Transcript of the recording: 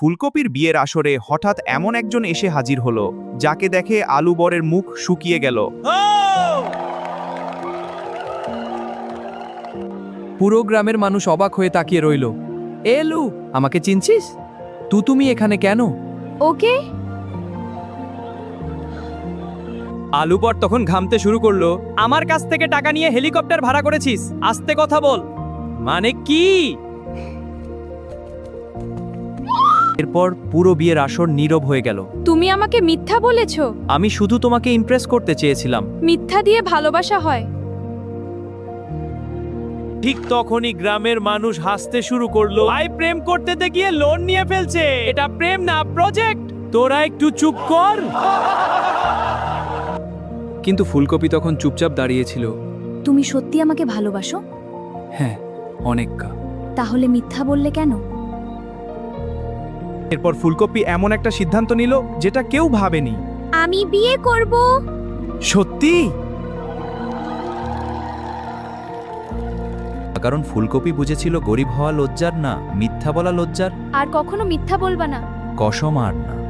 ফুলকপির বিয়ের আসরে হঠাৎ এমন একজন এসে হাজির হলো যাকে দেখে আলু বরের মুখ শুকিয়ে গেল। পুরো গ্রামের মানুষ অবাক হয়ে তাকিয়ে রইল। এলু, আমাকে চিনছিস? তুমি এখানে কেন? ওকে। আলুবর তখন ঘামতে শুরু করলো। আমার কাছ থেকে টাকা নিয়ে হেলিকপ্টার ভাড়া করেছিস? আস্তে কথা বল। মানে কি? এরপর পুরো বিয়ের আসর নীরব হয়ে গেল। তুমি আমাকে মিথ্যা বলেছো। আমি শুধু তোমাকে ইমপ্রেস করতে চেয়েছিলাম। মিথ্যা দিয়ে ভালোবাসা হয়। ঠিক তখনই গ্রামের মানুষ হাসতে শুরু করলো। ভাই প্রেম করতে গিয়ে লোন নিয়ে ফেলছে। এটা প্রেম না, প্রজেক্ট। তোরা একটু চুপ কর। কিন্তু ফুলকপি তখন চুপচাপ দাঁড়িয়েছিল। তুমি সত্যি আমাকে ভালোবাসো? হ্যাঁ, অনেকটা। তাহলে মিথ্যা বললে কেন? এরপর ফুলকপি এমন একটা সিদ্ধান্ত নিল যেটা কেউ ভাবেনি। আমি বিয়ে করব। সত্যি? কারণ ফুলকপি বুঝেছিল গরিব হওয়া লজ্জার না, মিথ্যা বলা লজ্জার। আর কখনো মিথ্যা বলবা না। কসম আর না।